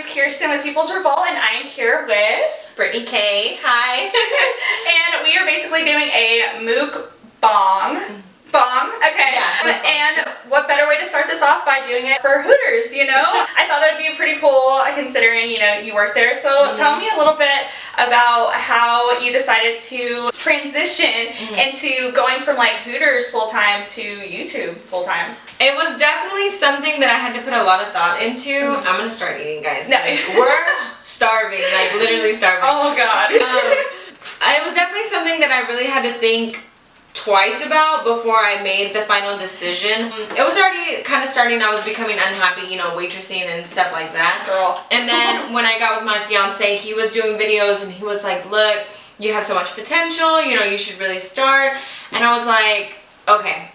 is Kirsten with People's Revolt, and I am here with Brittney Kay. Hi. and we are basically doing a mukbang. Okay. Yeah, and what better way to start this off by doing it for Hooters, you know? I thought that would be pretty cool considering, you know, you work there. So tell me a little bit about how you decided to transition into going from like Hooters full-time to YouTube full-time. It was definitely something that I had to put a lot of thought into. I'm gonna start eating, guys. No. We're starving, like literally starving. Oh God. It was definitely something that I really had to think twice about before I made the final decision. It was already kind of starting. I was becoming unhappy, you know, waitressing and stuff like that. Girl. And then when I got with my fiance, he was doing videos and he was like, look, you have so much potential, you know, you should really start. And I was like, okay,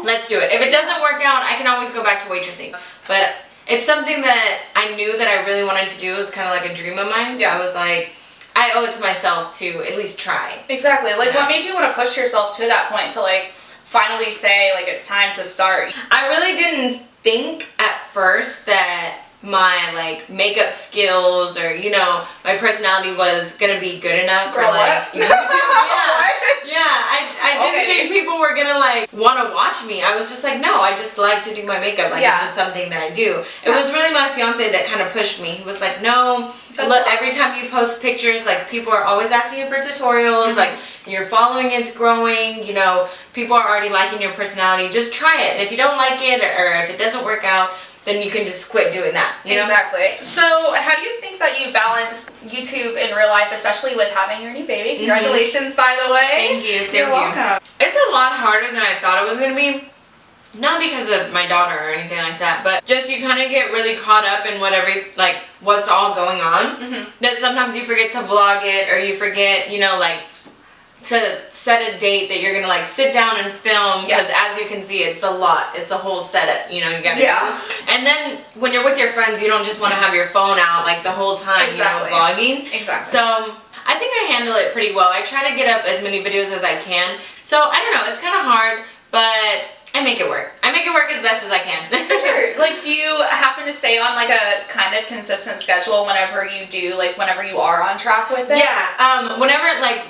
let's do it. If it doesn't work out, I can always go back to waitressing. But it's something that I knew that I really wanted to do. It was kind of like a dream of mine. So I was like, I owe it to myself to at least try. Exactly. Like, what made you want to push yourself to that point to like finally say like it's time to start? I really didn't think at first that my like makeup skills or, you know, my personality was gonna be good enough for like YouTube. I didn't think people were gonna like want to watch me. I was just like, no, I just like to do my makeup. Like it's just something that I do. It was really my fiance that kind of pushed me. He was like, no, look, every time you post pictures, like people are always asking you for tutorials. Like your following is growing. You know, people are already liking your personality. Just try it. And if you don't like it or if it doesn't work out, then you can just quit doing that. You know? Exactly. So how do you think that you balance YouTube in real life, especially with having your new baby? Congratulations, by the way. Thank you. Thank You're you. welcome. It's a lot harder than I thought it was going to be. Not because of my daughter or anything like that, but just you kind of get really caught up in what's all going on. That sometimes you forget to vlog it or you forget, you know, like to set a date that you're gonna like sit down and film, because as you can see, it's a lot. It's a whole setup, you know, you gotta And then when you're with your friends, you don't just want to have your phone out like the whole time, you know, vlogging. Exactly. So I think I handle it pretty well. I try to get up as many videos as I can. So I don't know, it's kind of hard, but I make it work. I make it work as best as I can. Sure. Like, do you happen to stay on like a kind of consistent schedule whenever you are on track with it? Yeah. Whenever, like,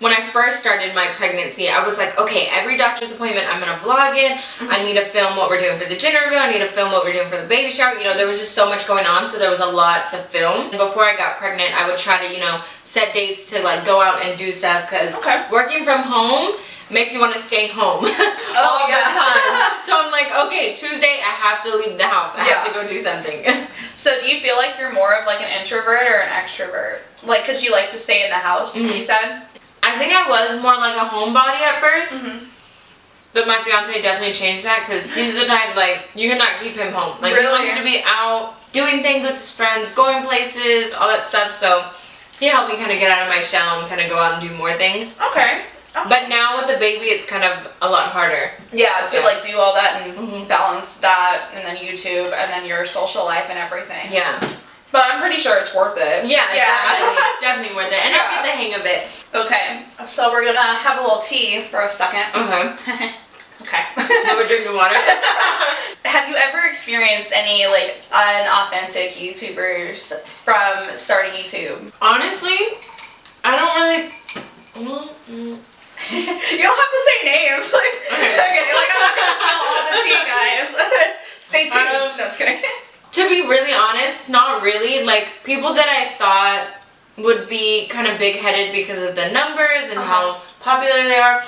when I first started my pregnancy, I was like, okay, every doctor's appointment, I'm gonna vlog it. I need to film what we're doing for the gender reveal. I need to film what we're doing for the baby shower. You know, there was just so much going on, so there was a lot to film. Before I got pregnant, I would try to, you know, set dates to like go out and do stuff, because working from home makes you want to stay home all the time. So I'm like, okay, Tuesday I have to leave the house. I have to go do something. So do you feel like you're more of like an introvert or an extrovert? Like, cause you like to stay in the house, you said? I think I was more like a homebody at first. But my fiance definitely changed that, because he's the type, like, you cannot keep him home. Like, he wants to be out, doing things with his friends, going places, all that stuff. So he helped me kind of get out of my shell and kind of go out and do more things. Okay. But now with the baby, it's kind of a lot harder. Yeah, to like do all that and balance that, and then YouTube, and then your social life and everything. Yeah. But I'm pretty sure it's worth it. Yeah, definitely worth it. And I'll get the hang of it. Okay, so we're gonna have a little tea for a second. Okay. So we're drinking water. Have you ever experienced any like unauthentic YouTubers from starting YouTube? Honestly, I don't really. You don't have to say names. Like, okay, like I'm not gonna spill all the tea, guys. Stay tuned. No, just kidding. To be really honest, not really. Like, people that I thought would be kind of big-headed because of the numbers and how popular they are,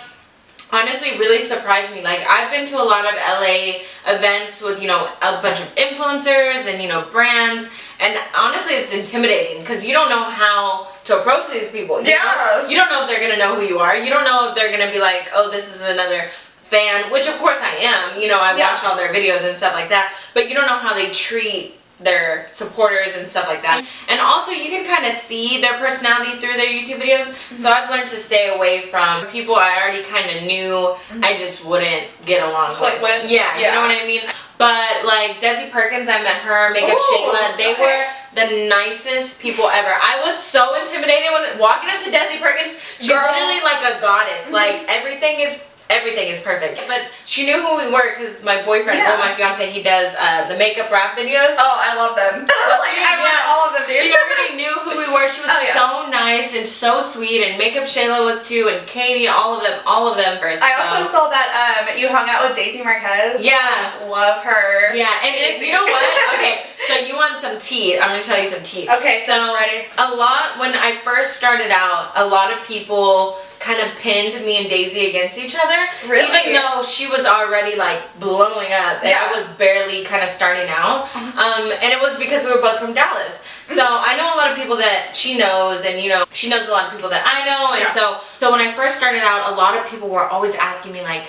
honestly really surprised me. Like, I've been to a lot of LA events with, you know, a bunch of influencers and, you know, brands, and honestly it's intimidating because you don't know how to approach these people. You don't know if they're gonna know who you are. You don't know if they're gonna be like, oh, this is another fan, which of course I am. You know, I watch all their videos and stuff like that, but you don't know how they treat their supporters and stuff like that. And also you can kind of see their personality through their YouTube videos. So I've learned to stay away from people I already kind of knew I just wouldn't get along with. Yeah, you know what I mean? But like Desi Perkins, I met her, Makeup Shayla, they were the nicest people ever. I was so intimidated when walking up to Desi Perkins. She's literally like a goddess. Like everything is everything is perfect. But she knew who we were because my boyfriend, Yeah. my fiance, he does the makeup rap videos. Oh, I love them. Like, I watch all of them, dude. She already knew who we were. She was so nice and so sweet, and Makeup Shayla was too, and Katie, all of them. I also saw that you hung out with Daisy Marquez. Yeah. Love her. Yeah, and you know what? Okay, so you want some tea. I'm going to tell you some tea. Okay, so ready. When I first started out, a lot of people kind of pinned me and Daisy against each other. Really? Even though she was already like blowing up and I was barely kind of starting out. And it was because we were both from Dallas. So I know a lot of people that she knows, and she knows a lot of people that I know. And so when I first started out, a lot of people were always asking me like,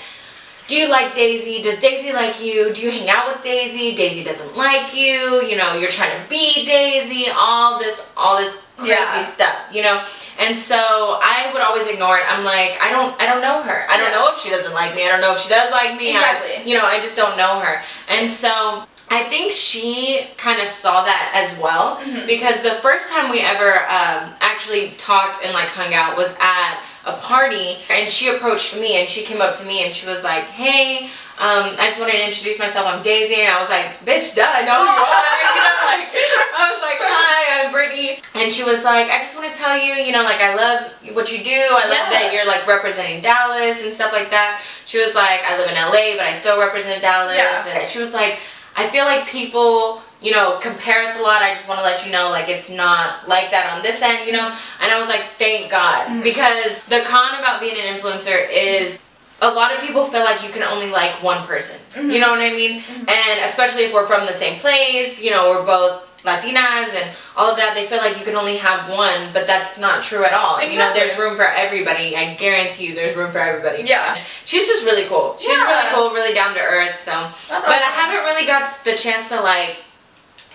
do you like Daisy? Does Daisy like you? Do you hang out with Daisy? Daisy doesn't like you. You're trying to be Daisy. All this crazy stuff. And so I would always ignore it. I'm like, I don't know her. I don't know if she doesn't like me. I don't know if she does like me. Exactly. I just don't know her. And so I think she kind of saw that as well, because the first time we ever actually talked and like hung out was at a party, and she approached me and she came up to me and she was like, hey, I just wanted to introduce myself, I'm Daisy. And I was like, bitch, duh, I know who you are. I was like, hi, I'm Brittney. And she was like, I just want to tell you, like, I love what you do. I love that you're like representing Dallas and stuff like that. She was like, I live in LA, but I still represent Dallas. And she was like, I feel like people, compare us a lot. I just want to let you know, like, it's not like that on this end, And I was like, thank God. Because the con about being an influencer is a lot of people feel like you can only like one person. You know what I mean? And especially if we're from the same place, we're both Latinas and all of that, they feel like you can only have one, but that's not true at all. Exactly. There's room for everybody. I guarantee you there's room for everybody. Yeah. She's just really cool. She's really cool, really down to earth, so. That's but awesome. I haven't really got the chance to like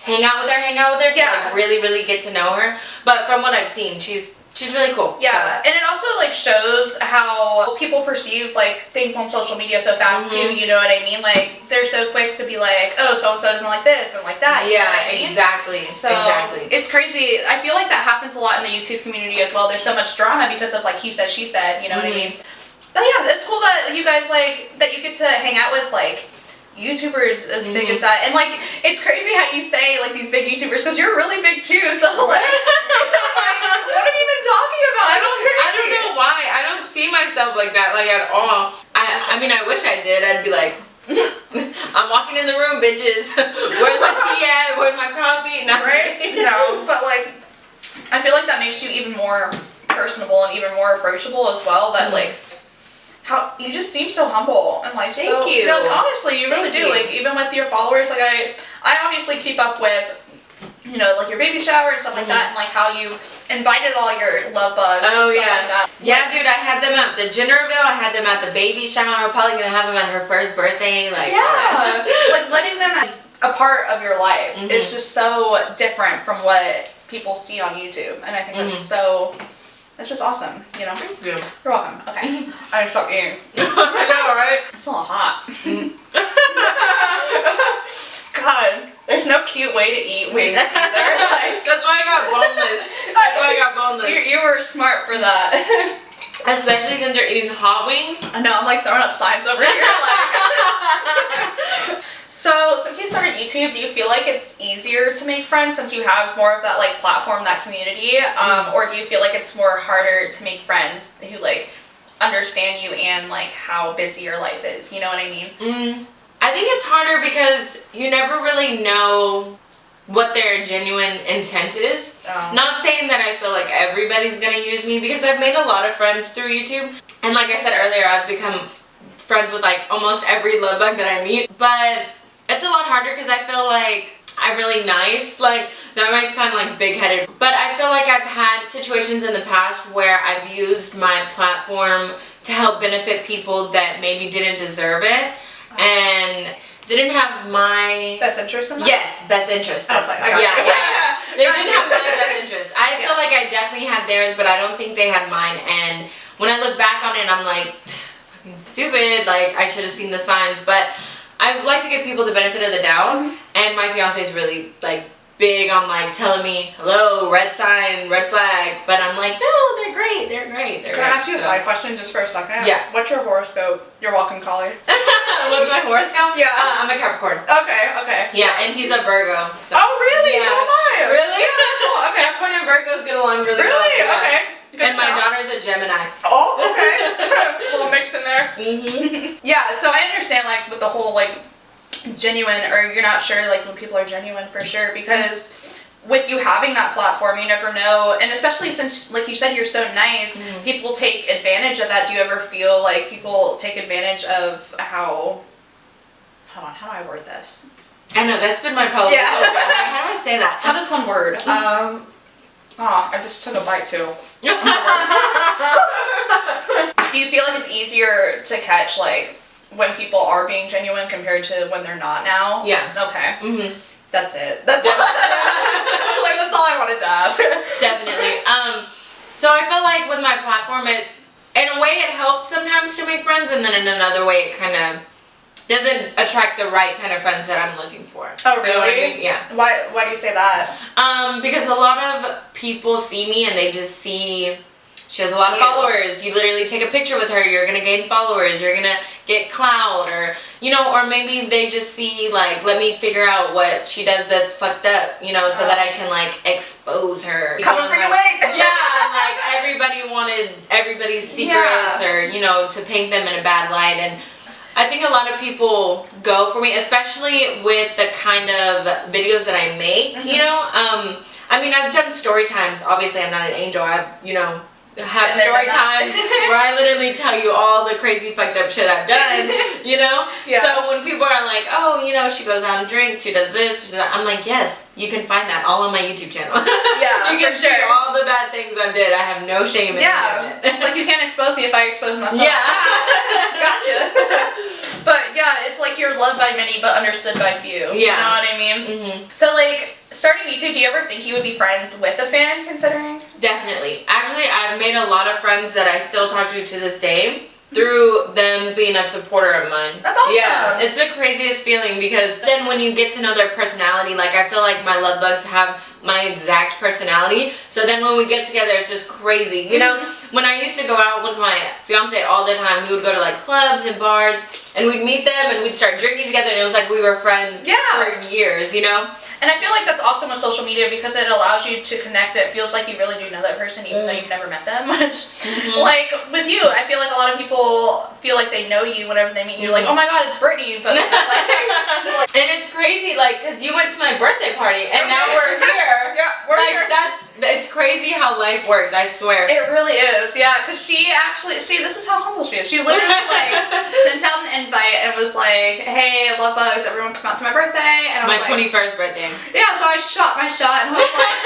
hang out with her to like really, really get to know her. But from what I've seen, she's really cool. Yeah, and it also like shows how people perceive like things on social media so fast too. You know what I mean? Like they're so quick to be like, oh, so and so doesn't like this and like that. You know what I mean? Exactly. So exactly. It's crazy. I feel like that happens a lot in the YouTube community as well. There's so much drama because of like he said, she said. You know what I mean? But yeah, it's cool that you guys that you get to hang out with like YouTubers as big as that, and like it's crazy how you say like these big YouTubers because you're really big too. So like, what are you even talking about? I don't know why. I don't see myself like that, like at all. I mean, I wish I did. I'd be like, I'm walking in the room, bitches. Where's my tea at? Where's my coffee? No. Right? No, but like, I feel like that makes you even more personable and even more approachable as well. That like. How you just seem so humble and like Thank you. Like, honestly, you really do. Like even with your followers, like I obviously keep up with, like your baby shower and stuff like that, and like how you invited all your love bugs. Oh and stuff yeah, like that. yeah, dude. I had them at the gender reveal. I had them at the baby shower. I'm probably gonna have them at her first birthday. Like like letting them be a part of your life is just so different from what people see on YouTube, and I think that's so. It's just awesome, Thank you. You're welcome. Okay. I stop eating. I know, right? It's a little hot. God, there's no cute way to eat wings either. Like, that's why I got boneless. You were smart for that. Especially since you're eating hot wings. I know, I'm like throwing up signs over here. Like. So, since you started YouTube, do you feel like it's easier to make friends since you have more of that like platform, that community, or do you feel like it's more harder to make friends who like understand you and like how busy your life is? You know what I mean? I think it's harder because you never really know what their genuine intent is. Not saying that I feel like everybody's gonna use me, because I've made a lot of friends through YouTube, and like I said earlier, I've become friends with like almost every love bug that I meet, but it's a lot harder because I feel like I'm really nice. Like, that might sound like big-headed, but I feel like I've had situations in the past where I've used my platform to help benefit people that maybe didn't deserve it and didn't have my best interest in that? Yes, best interest. I was like, I got you. They didn't have my best interest. I feel like I definitely had theirs, but I don't think they had mine. And when I look back on it, I'm like, fucking stupid. Like, I should have seen the signs, but I like to give people the benefit of the doubt, and my fiance is really like big on like telling me, hello, red sign, red flag, but I'm like, no, they're great, they're great. Can I ask you a side question just for a second? Yeah. What's your horoscope? Your walking collie? What's my horoscope? Yeah. I'm a Capricorn. Okay. Yeah, and he's a Virgo. So. Oh, really? Yeah. So am I. Really? Yeah, cool. Okay. Capricorn and Virgos get along really well. Really? Yeah. Okay. Good And my to know. daughter's a Gemini. Oh, okay. A little mix in there. Mm-hmm. Yeah, so I understand like with the whole like genuine, or you're not sure like when people are genuine for sure, because with you having that platform, you never know, and especially since like you said you're so nice, people take advantage of that. Do you ever feel like people take advantage of how do I word this? I know, that's been my problem. Yeah. So how do I say that? How does one word? I just took a bite too. Do you feel like it's easier to catch like when people are being genuine compared to when they're not now? Yeah. Okay. Mm-hmm. That's it. That's all I wanted to ask. Definitely. So I feel like with my platform, it, in a way it helps sometimes to make friends, and then in another way it kind of doesn't attract the right kind of friends that I'm looking for. Oh, You know what I really? mean? Yeah. Why do you say that? Because a lot of people see me and they just see she has a lot of followers. You literally take a picture with her, you're gonna gain followers, you're gonna get clout, or you know, or maybe they just see like, let me figure out what she does that's fucked up, you know, so that I can like expose her. Coming for your like, way. Yeah, like everybody wanted everybody's secrets, or you know, to paint them in a bad light. And I think a lot of people go for me, especially with the kind of videos that I make, you know. I mean, I've done story times. Obviously, I'm not an angel. I've, you know, have story times where I literally tell you all the crazy fucked up shit I've done, you know? Yeah. So when people are like, oh, you know, she goes out and drinks, she does this, she does that, I'm like, yes, you can find that all on my YouTube channel. Yeah, you can for see sure. all the bad things I did. I have no shame in it. It's like you can't expose me if I expose myself. Yeah. Gotcha. But yeah, it's like you're loved by many but understood by few. Yeah. You know what I mean? So like, starting YouTube, do you ever think you would be friends with a fan, considering? Definitely. Actually, I've made a lot of friends that I still talk to this day through them being a supporter of mine. That's awesome. Yeah, it's the craziest feeling, because then when you get to know their personality, like I feel like my love bugs have my exact personality, so then when we get together it's just crazy, you know? When I used to go out with my fiance all the time, we would go to like clubs and bars, and we'd meet them and we'd start drinking together, and it was like we were friends for years, you know? And I feel like that's awesome with social media, because it allows you to connect. It feels like you really do know that person, even though you've never met them. Like with you, I feel like a lot of people feel like they know you whenever they meet you. Like, oh my god, it's Brittney. But like, and it's crazy, like, because you went to my birthday party and now we're here. Yeah, we're like, here. It's crazy how life works, I swear. It really is, yeah, because she actually, see, this is how humble she is. She literally, like, sent out an invite and was like, hey, love bugs, everyone come out to my birthday. And I was My like, 21st birthday. yeah, so I shot my shot and was like,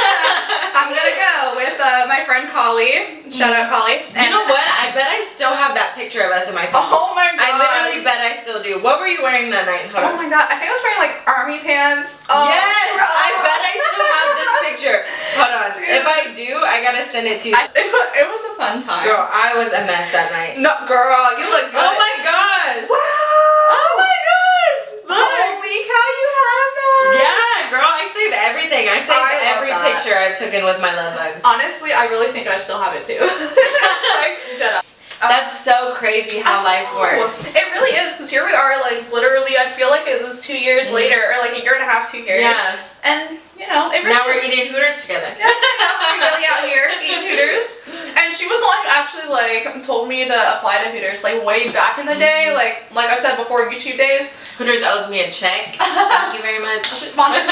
I'm gonna go with my friend Collie. Shout out Collie. You know what? I bet I still have that picture of us in my phone. Oh my god. I literally bet I still do. What were you wearing that night? Oh my god, I think I was wearing like army pants. Oh, yes, I bet I still have this picture. Hold on. Dude. If I do, I gotta send it to you. It was a fun time. Girl, I was a mess that night. No, girl, you look good. Oh my gosh. Wow. Oh my gosh. Look. Holy cow, you have that. Yeah, girl, I saved everything. I saved I love every that. picture I've taken with my love bugs. Honestly, I really think I still have it too. Like, dead up. That's so crazy how life works. It really is, because here we are, like, literally, I feel like it was 2 years later, or like a year and a half, 2 years. Yeah. And, you know, it really Now we're eating Hooters together. Yeah, we're really out here eating Hooters. And she was the one who actually, like, told me to apply to Hooters, like, way back in the day, like I said, before YouTube days. Hooters owes me a check. Thank you very much. Sponsored.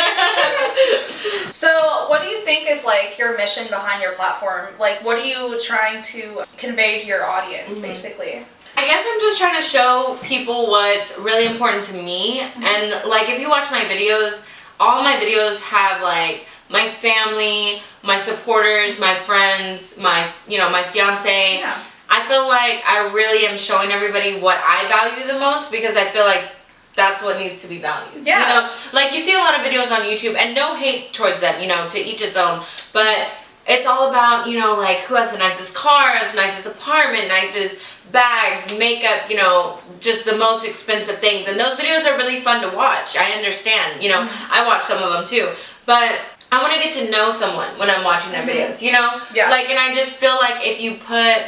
So, what do you think is, like, your mission behind your platform? Like, what are you trying to convey to your audience, basically? I guess I'm just trying to show people what's really important to me. And, like, if you watch my videos, all my videos have, like, my family, my supporters, my friends, my fiance. Yeah. I feel like I really am showing everybody what I value the most, because I feel like that's what needs to be valued. Yeah. You know, like you see a lot of videos on YouTube, and no hate towards them, you know, to each its own, but it's all about, you know, like who has the nicest cars, nicest apartment, nicest bags, makeup, you know, just the most expensive things. And those videos are really fun to watch. I understand, you know, I watch some of them too. But I want to get to know someone when I'm watching their videos, you know? Yeah. Like, and I just feel like if you put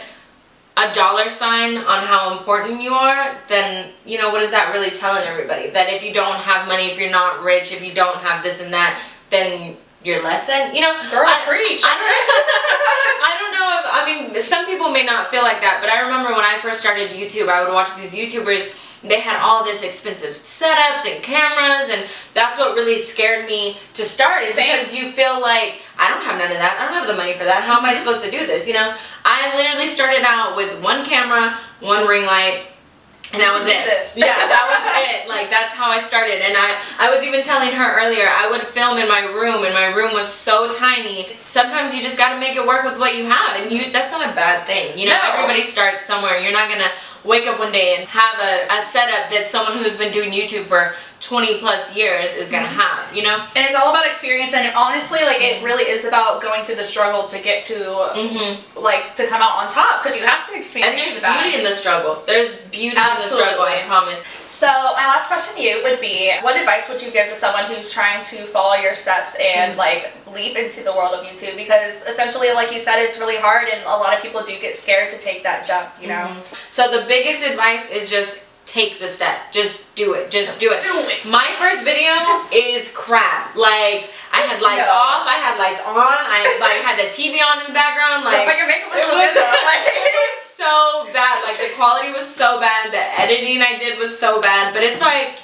a $sign on how important you are, then, you know, what is that really telling everybody? That if you don't have money, if you're not rich, if you don't have this and that, then you're less than, you know? Girl, preach. I don't know if, I mean, some people may not feel like that, but I remember when I first started YouTube, I would watch these YouTubers. They had all this expensive setups and cameras, and that's what really scared me to start. Is because you feel like, I don't have none of that. I don't have the money for that. How am I supposed to do this? You know, I literally started out with one camera, one ring light, and that was it. Yeah, that was it. Like, that's how I started. And I was even telling her earlier, I would film in my room, and my room was so tiny. Sometimes you just got to make it work with what you have, and that's not a bad thing. You know, everybody starts somewhere. You're not gonna wake up one day and have a setup that someone who's been doing YouTube for 20 plus years is gonna have, you know? And it's all about experience, and honestly, like, it really is about going through the struggle to get to, like, to come out on top, because you have to experience And there's beauty in the struggle. There's beauty in the struggle, I promise. So, my last question to you would be, what advice would you give to someone who's trying to follow your steps and, like, leap into the world of YouTube? Because, essentially, like you said, it's really hard, and a lot of people do get scared to take that jump, you know? So, the biggest advice is just take the step. Just do it. Just do it. My first video is crap. Like, I had lights off, I had lights on, I like had the TV on in the background. Like, but your makeup was so good though. Like, it was so bad. Like, the quality was so bad, the editing I did was so bad, but it's like,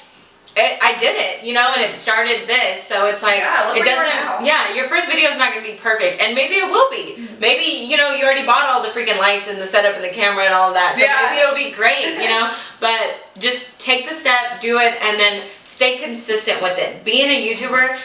I did it, you know, and it started this, so it's like, it doesn't, your first video is not going to be perfect, and maybe it will be. Maybe, you know, you already bought all the freaking lights and the setup and the camera and all of that, so maybe it'll be great, you know, but just take the step, do it, and then stay consistent with it. Being a YouTuber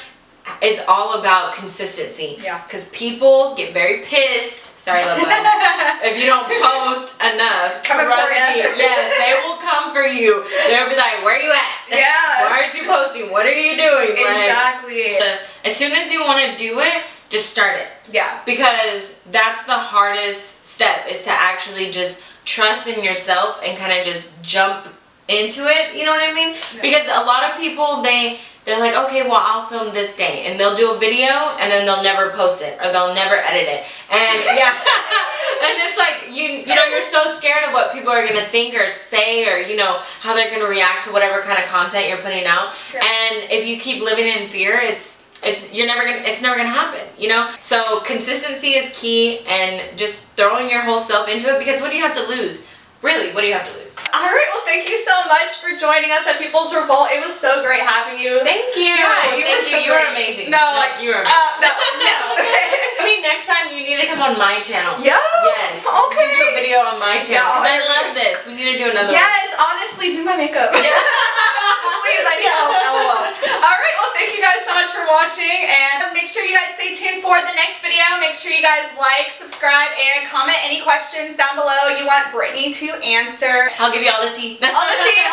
is all about consistency. Yeah. Because people get very pissed. Sorry, love bugs. If you don't post enough, coming for you. Yes, they will come for you. They'll be like, "Where are you at? Yeah. Why aren't you posting? What are you doing?" Exactly. Like, as soon as you want to do it, just start it. Yeah. Because that's the hardest step, is to actually just trust in yourself and kind of just jump into it. You know what I mean? Yeah. Because a lot of people, they're like, okay, well, I'll film this day, and they'll do a video, and then they'll never post it, or they'll never edit it, and and it's like, you know, you're so scared of what people are gonna think or say, or, you know, how they're gonna react to whatever kind of content you're putting out, and if you keep living in fear, it's never gonna happen, you know? So consistency is key, and just throwing your whole self into it, because what do you have to lose? Really, what do you have to lose? Alright, well, thank you so much for joining us at People's Revolt. It was so great having you. Thank you. Yeah, you were amazing. No, like, you were amazing. no. Okay. I mean, next time you need to come on my channel. Yeah? Yes. Okay. We can do a video on my channel. Because I love this. We need to do another one. Yes, honestly, do my makeup. Please, I need help. LOL. Alright, well, thank you guys so much for watching, and make sure you guys stay tuned for the next video. Make sure you guys like, subscribe, and comment any questions down below you want Brittney to answer. I'll give you all the tea. All the tea.